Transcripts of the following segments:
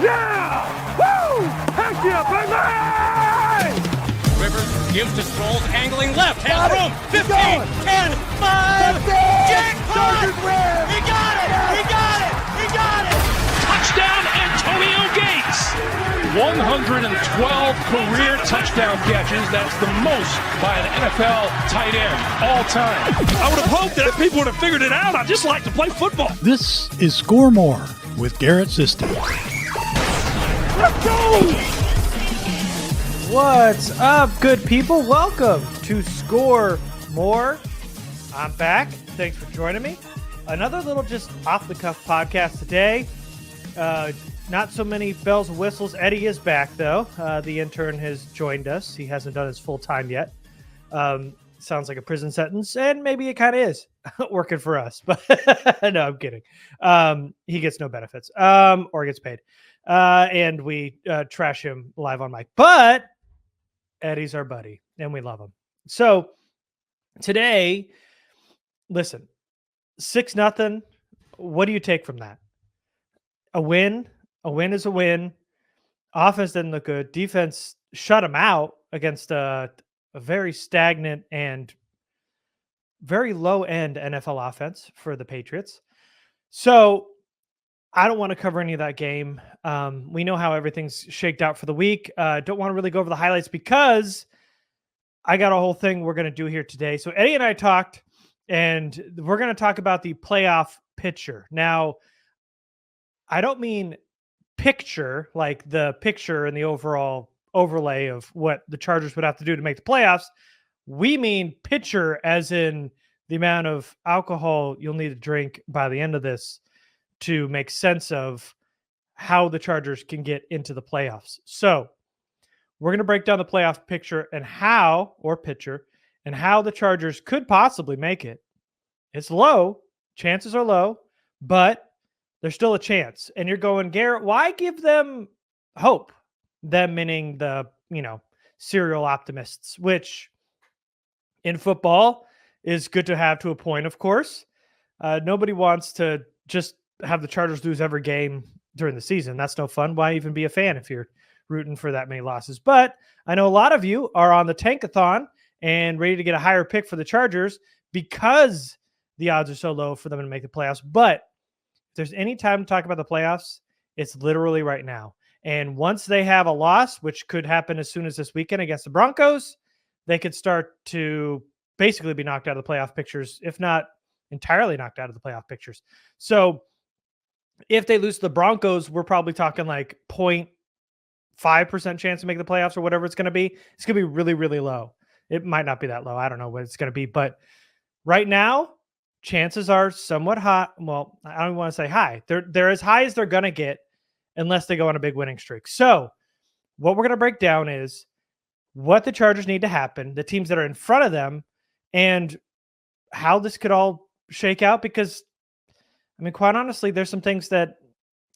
Yeah! Woo! Heck yeah, baby! Rivers gives to Sproles, angling left, has Got it. room, 15, Keep 10, 5, jackpot! Chargers win! He got it! He got it! He got it! Touchdown, Antonio Gates! 112 career touchdown catches. That's the most by an NFL tight end all time. I would have hoped that people would have figured it out. I just like to play football. This is Score More with Garrett Sisti. Let's go! What's up, good people? Welcome to Score More. I'm back. Thanks for joining me. Another little just off-the-cuff podcast today. Not so many bells and whistles. Eddie is back, though. The intern has joined us. He hasn't done his full time yet. Sounds like a prison sentence, and maybe it kind of is working for us. But no, I'm kidding. He gets no benefits or gets paid. And we trash him live on mic. But Eddie's our buddy, and we love him. So today, listen, 6-0. What do you take from that? A win. A win is a win. Offense didn't look good. Defense shut them out against a very stagnant and very low-end NFL offense for the Patriots. So I don't want to cover any of that game. We know how everything's shaked out for the week. Don't want to really go over the highlights because I got a whole thing we're going to do here today. So Eddie and I talked, and we're going to talk about the playoff picture. Now, I don't mean picture, like the picture and the overall overlay of what the Chargers would have to do to make the playoffs. We mean pitcher as in the amount of alcohol you'll need to drink by the end of this to make sense of how the Chargers can get into the playoffs. So we're going to break down the playoff picture and how the Chargers could possibly make it. It's low. Chances are low, but there's still a chance. And you're going, Garrett, why give them hope? Them meaning the, serial optimists, which in football is good to have to a point, of course. Nobody wants to just have the Chargers lose every game during the season. That's no fun. Why even be a fan if you're rooting for that many losses? But I know a lot of you are on the tankathon and ready to get a higher pick for the Chargers because the odds are so low for them to make the playoffs. But if there's any time to talk about the playoffs, it's literally right now. And once they have a loss, which could happen as soon as this weekend against the Broncos, they could start to basically be knocked out of the playoff pictures, if not entirely knocked out of the playoff pictures. So if they lose to the Broncos, we're probably talking like 0.5% chance to make the playoffs or whatever it's going to be. It's going to be really, really low. It might not be that low. I don't know what it's going to be. But right now, chances are somewhat high. Well, I don't want to say high. They're as high as they're going to get unless they go on a big winning streak. So what we're going to break down is what the Chargers need to happen, the teams that are in front of them, and how this could all shake out. Because, quite honestly, there's some things that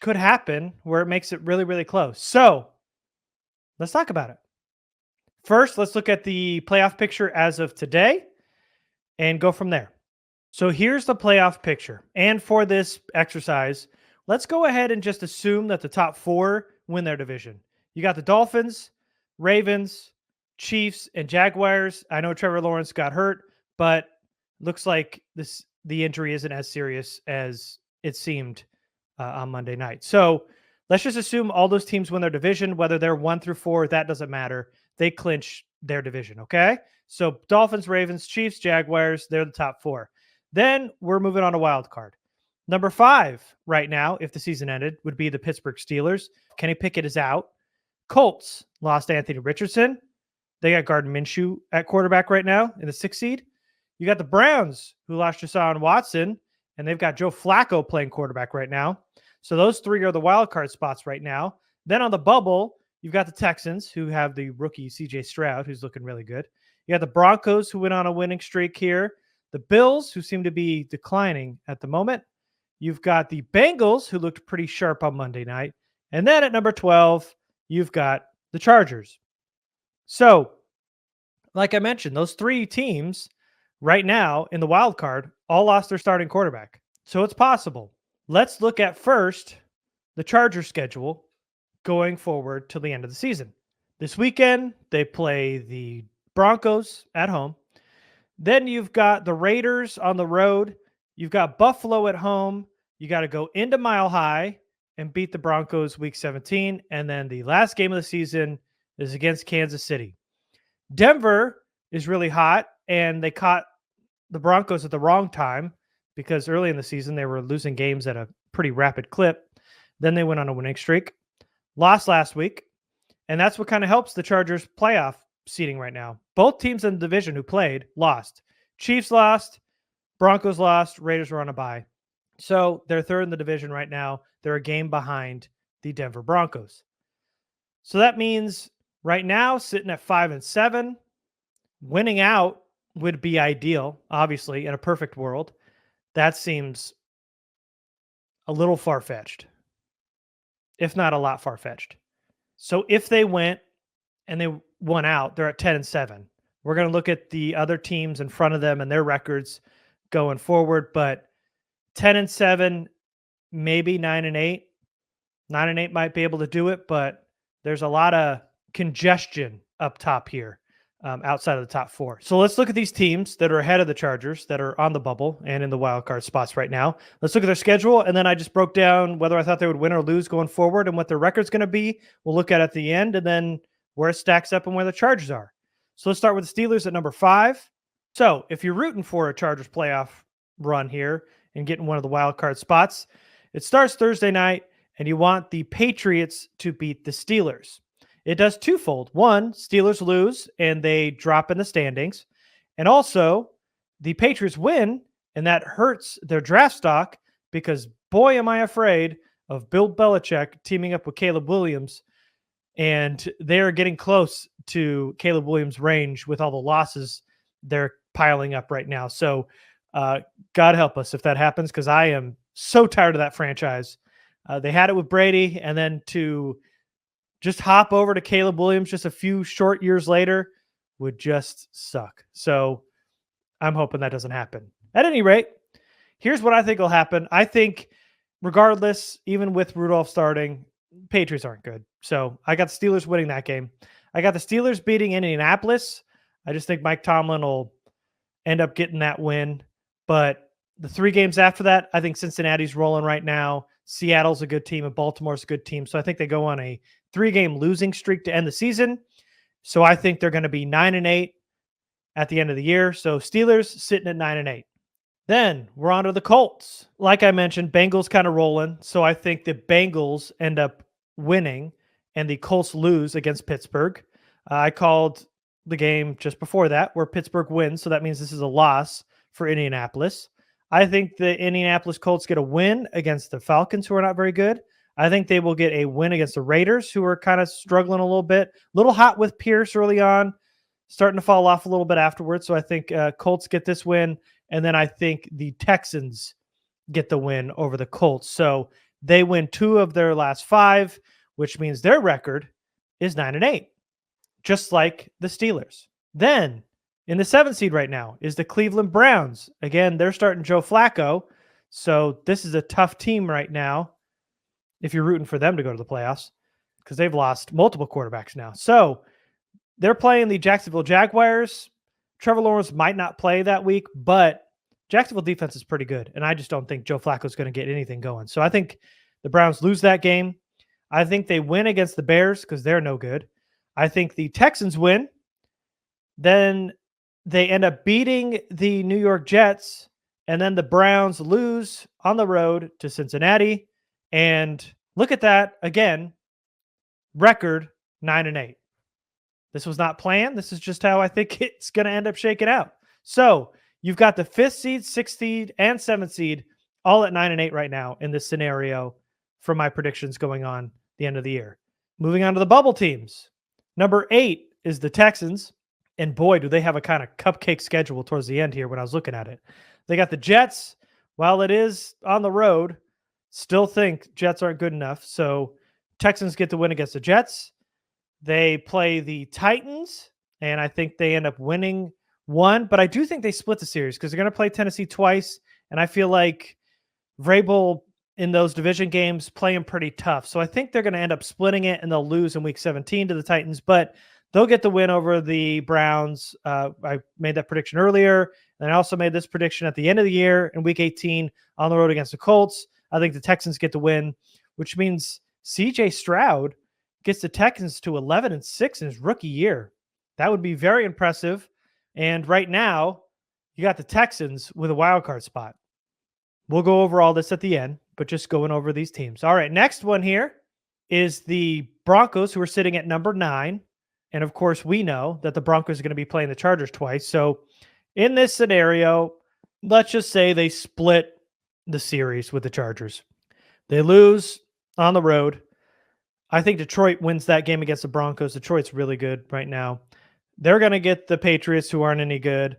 could happen where it makes it really, really close. So let's talk about it. First, let's look at the playoff picture as of today and go from there. So here's the playoff picture. And for this exercise, let's go ahead and just assume that the top four win their division. You got the Dolphins, Ravens, Chiefs, and Jaguars. I know Trevor Lawrence got hurt, but looks like the injury isn't as serious as it seemed on Monday night. So let's just assume all those teams win their division, whether they're 1 through 4, that doesn't matter. They clinch their division, okay? So Dolphins, Ravens, Chiefs, Jaguars, they're the top 4. Then we're moving on to wild card. Number 5 right now, if the season ended, would be the Pittsburgh Steelers. Kenny Pickett is out. Colts lost Anthony Richardson. They got Gardner Minshew at quarterback right now in the 6th seed. You got the Browns, who lost Deshaun Watson, and they've got Joe Flacco playing quarterback right now. So those 3 are the wild card spots right now. Then on the bubble, you've got the Texans, who have the rookie C.J. Stroud, who's looking really good. You got the Broncos, who went on a winning streak here. The Bills, who seem to be declining at the moment. You've got the Bengals, who looked pretty sharp on Monday night. And then at number 12, you've got the Chargers. So, like I mentioned, those 3 teams right now in the wild card all lost their starting quarterback. So it's possible. Let's look at first the Chargers schedule going forward till the end of the season. This weekend, they play the Broncos at home. Then you've got the Raiders on the road. You've got Buffalo at home. You got to go into Mile High and beat the Broncos week 17. And then the last game of the season is against Kansas City. Denver is really hot, and they caught the Broncos at the wrong time because early in the season they were losing games at a pretty rapid clip. Then they went on a winning streak, lost last week, and that's what kind of helps the Chargers playoff seating right now. Both teams in the division who played lost. Chiefs lost, Broncos lost, Raiders were on a bye. So they're third in the division right now. They're a game behind the Denver Broncos. So that means right now, sitting at 5-7, winning out would be ideal, obviously, in a perfect world. That seems a little far-fetched, if not a lot far-fetched. So if they went and they won out, they're at 10-7. We're going to look at the other teams in front of them and their records going forward, but 10-7, maybe 9-8. 9-8 might be able to do it, but there's a lot of congestion up top here outside of the top four. So let's look at these teams that are ahead of the Chargers that are on the bubble and in the wild card spots right now. Let's look at their schedule, and then I just broke down whether I thought they would win or lose going forward and what their record's going to be. We'll look at the end, and then where it stacks up and where the Chargers are. So let's start with the Steelers at number 5. So if you're rooting for a Chargers playoff run here and getting one of the wild card spots, it starts Thursday night, and you want the Patriots to beat the Steelers. It does twofold. One, Steelers lose and they drop in the standings. And also, the Patriots win, and that hurts their draft stock because, boy, am I afraid of Bill Belichick teaming up with Caleb Williams. And they're getting close to Caleb Williams' range with all the losses they're piling up right now. So God help us if that happens, because I am so tired of that franchise. They had it with Brady, and then to just hop over to Caleb Williams just a few short years later would just suck. So I'm hoping that doesn't happen. At any rate, here's what I think will happen. I think regardless, even with Rudolph starting, Patriots aren't good. So I got the Steelers winning that game. I got the Steelers beating Indianapolis. I just think Mike Tomlin will end up getting that win. But the 3 games after that, I think Cincinnati's rolling right now. Seattle's a good team and Baltimore's a good team. So I think they go on a 3-game losing streak to end the season. So I think they're going to be 9-8 at the end of the year. So Steelers sitting at 9-8. Then we're on to the Colts. Like I mentioned, Bengals kind of rolling. So I think the Bengals end up winning and the Colts lose against Pittsburgh. I called the game just before that where Pittsburgh wins. So that means this is a loss for Indianapolis. I think the Indianapolis Colts get a win against the Falcons, who are not very good. I think they will get a win against the Raiders, who are kind of struggling a little bit. A little hot with Pierce early on, starting to fall off a little bit afterwards. So I think Colts get this win. And then I think the Texans get the win over the Colts. So they win 2 of their last 5, which means their record is 9-8, just like the Steelers. Then in the 7th seed right now is the Cleveland Browns. Again, they're starting Joe Flacco. So this is a tough team right now if you're rooting for them to go to the playoffs, because they've lost multiple quarterbacks now. So they're playing the Jacksonville Jaguars. Trevor Lawrence might not play that week, but Jacksonville defense is pretty good. And I just don't think Joe Flacco is going to get anything going. So I think the Browns lose that game. I think they win against the Bears because they're no good. I think the Texans win. Then they end up beating the New York Jets, and then the Browns lose on the road to Cincinnati. And look at that again, record 9-8. This was not planned. This is just how I think it's going to end up shaking out. So you've got the 5th seed, 6th seed, and 7th seed all at 9-8 right now in this scenario for my predictions going on the end of the year. Moving on to the bubble teams. Number 8 is the Texans. And boy, do they have a kind of cupcake schedule towards the end here when I was looking at it. They got the Jets. While it is on the road, still think Jets aren't good enough. So Texans get the win against the Jets. They play the Titans, and I think they end up winning one. But I do think they split the series because they're going to play Tennessee twice. And I feel like Vrabel in those division games playing pretty tough. So I think they're going to end up splitting it and they'll lose in week 17 to the Titans, but they'll get the win over the Browns. I made that prediction earlier, and I also made this prediction at the end of the year in week 18 on the road against the Colts. I think the Texans get the win, which means CJ Stroud gets the Texans to 11-6 in his rookie year. That would be very impressive. And right now, you got the Texans with a wild card spot. We'll go over all this at the end, but just going over these teams. All right, next one here is the Broncos, who are sitting at number 9. And of course, we know that the Broncos are going to be playing the Chargers twice. So in this scenario, let's just say they split the series with the Chargers. They lose on the road. I think Detroit wins that game against the Broncos. Detroit's really good right now. They're going to get the Patriots, who aren't any good.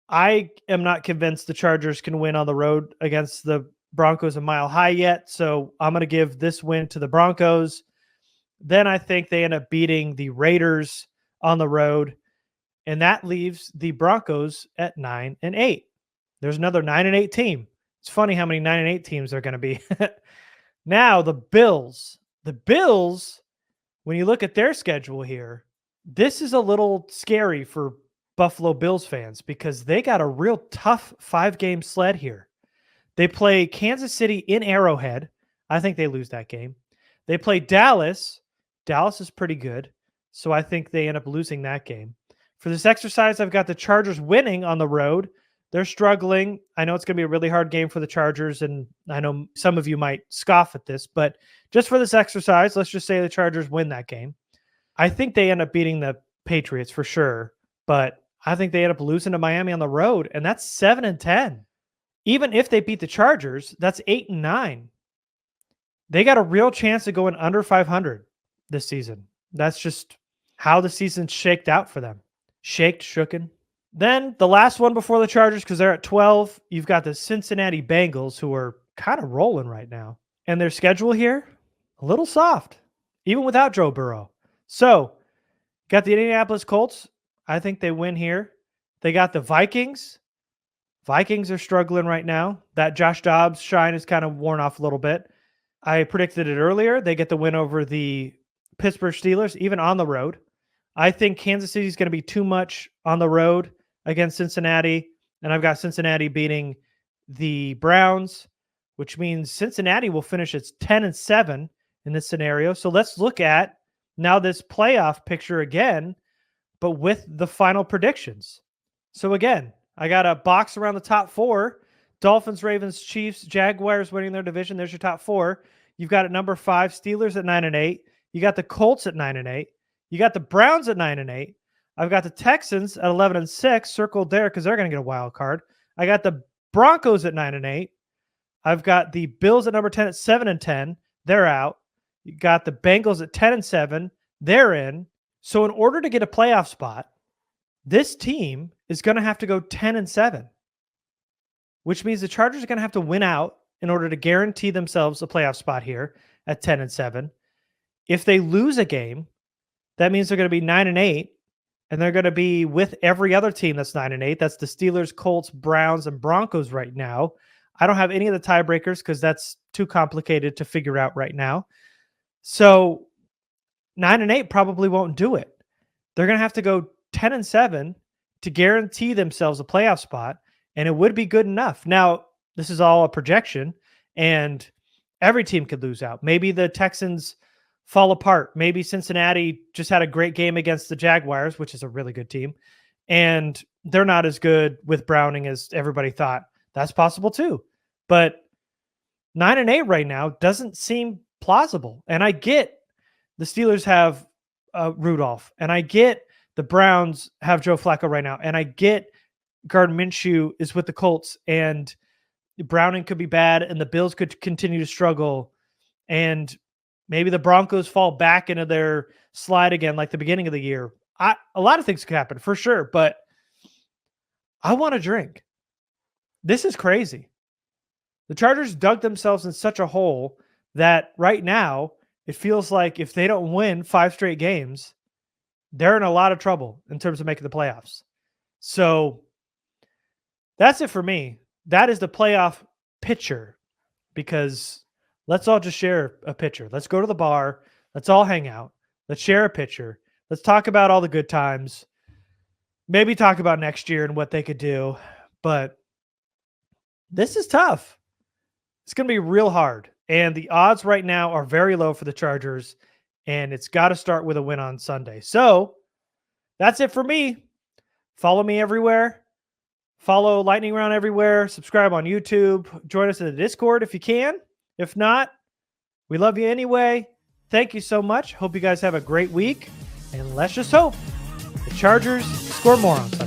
I am not convinced the Chargers can win on the road against the Broncos a mile high yet. So I'm going to give this win to the Broncos. Then I think they end up beating the Raiders on the road. And that leaves the Broncos at 9-8. There's another 9-8 team. It's funny how many 9-8 teams there are going to be. Now, the Bills. The Bills, when you look at their schedule here, this is a little scary for Buffalo Bills fans because they got a real tough 5-game sled here. They play Kansas City in Arrowhead. I think they lose that game. They play Dallas. Dallas is pretty good, so I think they end up losing that game. For this exercise, I've got the Chargers winning on the road. They're struggling. I know it's going to be a really hard game for the Chargers, and I know some of you might scoff at this, but just for this exercise, let's just say the Chargers win that game. I think they end up beating the Patriots for sure, but I think they end up losing to Miami on the road, and that's 7-10. Even if they beat the Chargers, that's 8-9. They got a real chance of going under 500 this season. That's just how the season's shaked out for them. Shooken. Then the last one before the Chargers, because they're at 12, you've got the Cincinnati Bengals, who are kind of rolling right now. And their schedule here, a little soft, even without Joe Burrow. So, got the Indianapolis Colts. I think they win here. They got the Vikings. Vikings are struggling right now. That Josh Dobbs shine is kind of worn off a little bit. I predicted it earlier. They get the win over the Pittsburgh Steelers, even on the road. I think Kansas City is going to be too much on the road against Cincinnati, and I've got Cincinnati beating the Browns, which means Cincinnati will finish at 10-7 in this scenario. So let's look at now this playoff picture again, but with the final predictions. So again, I got a box around the top 4. Dolphins, Ravens, Chiefs, Jaguars winning their division. There's your top 4. You've got at number 5, Steelers at 9-8. You got the Colts at 9-8. You got the Browns at 9-8. I've got the Texans at 11-6 circled there because they're going to get a wild card. I got the Broncos at 9-8. I've got the Bills at number 10 at 7-10. They're out. You got the Bengals at 10-7. They're in. So in order to get a playoff spot, this team is going to have to go 10-7, which means the Chargers are going to have to win out in order to guarantee themselves a playoff spot here at 10-7. If they lose a game, that means they're going to be 9-8, and they're going to be with every other team that's 9-8. That's the Steelers, Colts, Browns, and Broncos right now. I don't have any of the tiebreakers because that's too complicated to figure out right now. So 9-8 probably won't do it. They're going to have to go 10-7 to guarantee themselves a playoff spot, and it would be good enough. Now, this is all a projection, and every team could lose out. Maybe the Texans fall apart. Maybe Cincinnati just had a great game against the Jaguars, which is a really good team, and they're not as good with Browning as everybody thought. That's possible too. But 9-8 right now doesn't seem plausible. And I get the Steelers have Rudolph, and I get the Browns have Joe Flacco right now, and I get Gardner Minshew is with the Colts, and Browning could be bad, and the Bills could continue to struggle, and maybe the Broncos fall back into their slide again like the beginning of the year. A lot of things could happen for sure, but I want a drink. This is crazy. The Chargers dug themselves in such a hole that right now it feels like if they don't win 5 straight games, they're in a lot of trouble in terms of making the playoffs. So that's it for me. That is the playoff picture because let's all just share a picture. Let's go to the bar. Let's all hang out. Let's share a picture. Let's talk about all the good times. Maybe talk about next year and what they could do. But this is tough. It's going to be real hard. And the odds right now are very low for the Chargers. And it's got to start with a win on Sunday. So that's it for me. Follow me everywhere. Follow Lightning Round everywhere. Subscribe on YouTube. Join us in the Discord if you can. If not, we love you anyway. Thank you so much. Hope you guys have a great week. And let's just hope the Chargers score more on Sunday.